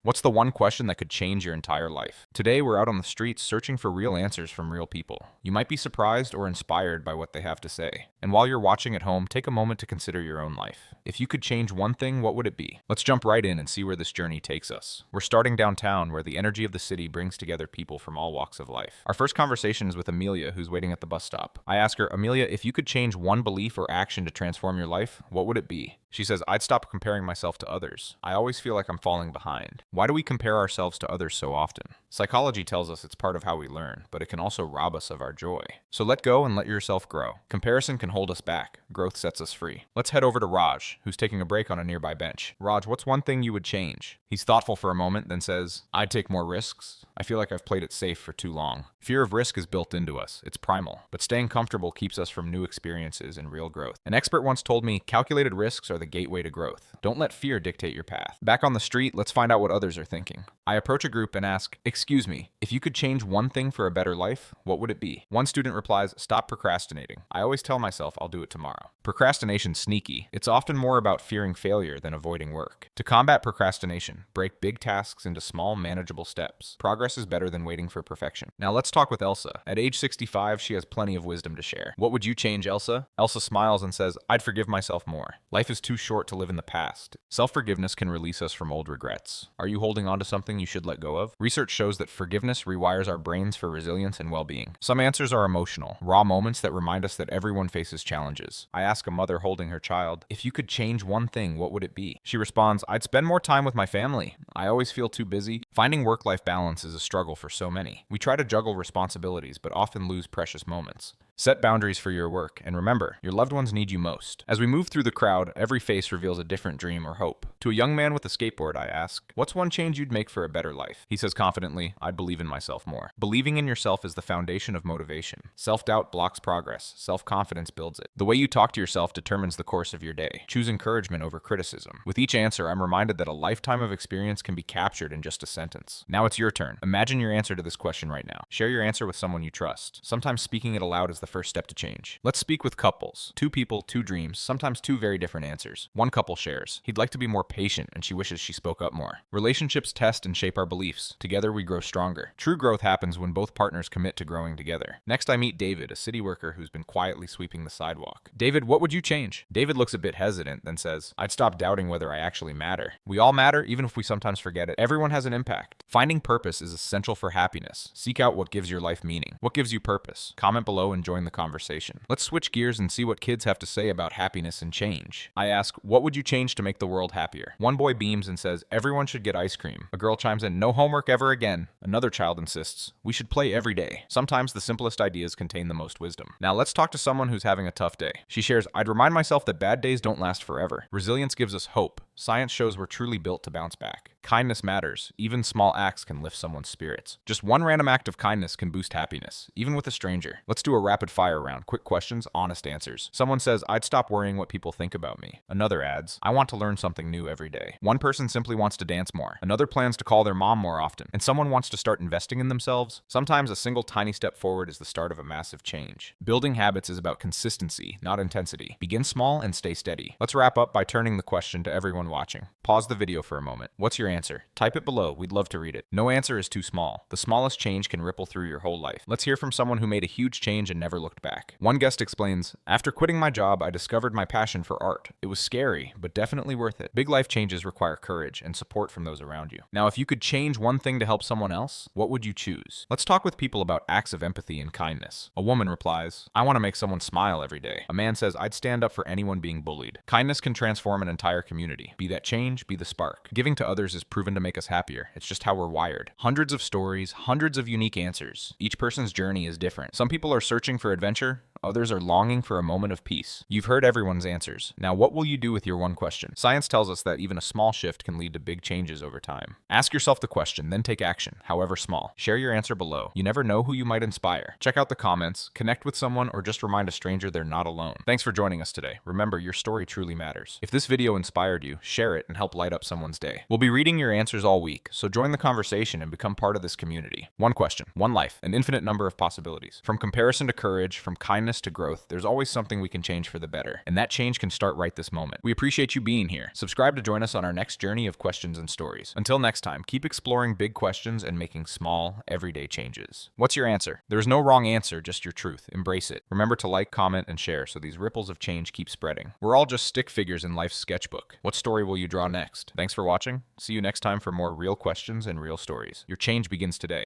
What's the one question that could change your entire life? Today, we're out on the streets searching for real answers from real people. You might be surprised or inspired by what they have to say. And while you're watching at home, take a moment to consider your own life. If you could change one thing, what would it be? Let's jump right in and see where this journey takes us. We're starting downtown, where the energy of the city brings together people from all walks of life. Our first conversation is with Amelia, who's waiting at the bus stop. I ask her, Amelia, if you could change one belief or action to transform your life, what would it be? She says, I'd stop comparing myself to others. I always feel like I'm falling behind. Why do we compare ourselves to others so often? Psychology tells us it's part of how we learn, but it can also rob us of our joy. So let go and let yourself grow. Comparison can hold us back. Growth sets us free. Let's head over to Raj, who's taking a break on a nearby bench. Raj, what's one thing you would change? He's thoughtful for a moment, then says, I'd take more risks. I feel like I've played it safe for too long. Fear of risk is built into us. It's primal. But staying comfortable keeps us from new experiences and real growth. An expert once told me, calculated risks are the gateway to growth. Don't let fear dictate your path. Back on the street, let's find out what others are thinking. I approach a group and ask, excuse me, if you could change one thing for a better life, what would it be? One student replies, stop procrastinating. I always tell myself I'll do it tomorrow. Procrastination's sneaky. It's often more about fearing failure than avoiding work. To combat procrastination, break big tasks into small, manageable steps. Progress is better than waiting for perfection. Now let's talk with Elsa. At age 65, she has plenty of wisdom to share. What would you change, Elsa? Elsa smiles and says, I'd forgive myself more. Life is too short to live in the past. Self-forgiveness can release us from old regrets. Are you holding on to something you should let go of? Research shows that forgiveness rewires our brains for resilience and well-being. Some answers are emotional, raw moments that remind us that everyone faces challenges. I ask a mother holding her child, if you could change one thing, what would it be? She responds, I'd spend more time with my family. I always feel too busy. Finding work-life balance is a struggle for so many. We try to juggle responsibilities, but often lose precious moments. Set boundaries for your work, and remember, your loved ones need you most. As we move through the crowd, every face reveals a different dream or hope. To a young man with a skateboard, I ask, what's one change you'd make for a better life? He says confidently, I'd believe in myself more. Believing in yourself is the foundation of motivation. Self-doubt blocks progress. Self-confidence builds it. The way you talk to yourself determines the course of your day. Choose encouragement over criticism. With each answer, I'm reminded that a lifetime of experience can be captured in just a sentence. Now it's your turn. Imagine your answer to this question right now. Share your answer with someone you trust. Sometimes speaking it aloud is the first step to change. Let's speak with couples. Two people, two dreams, sometimes two very different answers. One couple shares, he'd like to be more patient and she wishes she spoke up more. Relationships test and shape our beliefs. Together we grow stronger. True growth happens when both partners commit to growing together. Next I meet David, a city worker who's been quietly sweeping the sidewalk. David, what would you change? David looks a bit hesitant, then says, I'd stop doubting whether I actually matter. We all matter, even if we sometimes forget it. Everyone has an impact. Finding purpose is essential for happiness. Seek out what gives your life meaning. What gives you purpose? Comment below and join the conversation. Let's switch gears and see what kids have to say about happiness and change. I ask, what would you change to make the world happier? One boy beams and says, everyone should get ice cream. A girl chimes in, no homework ever again. Another child insists, we should play every day. Sometimes the simplest ideas contain the most wisdom. Now let's talk to someone who's having a tough day. She shares, I'd remind myself that bad days don't last forever. Resilience gives us hope. Science shows we're truly built to bounce back. Kindness matters. Even small acts can lift someone's spirits. Just one random act of kindness can boost happiness, even with a stranger. Let's do a rapid fire round. Quick questions, honest answers. Someone says, I'd stop worrying what people think about me. Another adds, I want to learn something new every day. One person simply wants to dance more. Another plans to call their mom more often. And someone wants to start investing in themselves. Sometimes a single tiny step forward is the start of a massive change. Building habits is about consistency, not intensity. Begin small and stay steady. Let's wrap up by turning the question to everyone watching. Pause the video for a moment. What's your answer? Type it below. We'd love to read it. No answer is too small. The smallest change can ripple through your whole life. Let's hear from someone who made a huge change and never looked back. One guest explains, after quitting my job, I discovered my passion for art. It was scary, but definitely worth it. Big life changes require courage and support from those around you. Now, if you could change one thing to help someone else, what would you choose? Let's talk with people about acts of empathy and kindness. A woman replies, I want to make someone smile every day. A man says, I'd stand up for anyone being bullied. Kindness can transform an entire community. Be that change, be the spark. Giving to others is proven to make us happier. It's just how we're wired. Hundreds of stories, hundreds of unique answers. Each person's journey is different. Some people are searching for adventure. Others are longing for a moment of peace. You've heard everyone's answers. Now, what will you do with your one question? Science tells us that even a small shift can lead to big changes over time. Ask yourself the question, then take action, however small. Share your answer below. You never know who you might inspire. Check out the comments, connect with someone, or just remind a stranger they're not alone. Thanks for joining us today. Remember, your story truly matters. If this video inspired you, share it and help light up someone's day. We'll be reading reading your answers all week, so join the conversation and become part of this community. One question, one life, an infinite number of possibilities. From comparison to courage, from kindness to growth, there's always something we can change for the better. And that change can start right this moment. We appreciate you being here. Subscribe to join us on our next journey of questions and stories. Until next time, keep exploring big questions and making small, everyday changes. What's your answer? There is no wrong answer, just your truth. Embrace it. Remember to like, comment, and share so these ripples of change keep spreading. We're all just stick figures in life's sketchbook. What story will you draw next? Thanks for watching. See you next time for more real questions and real stories. Your change begins today.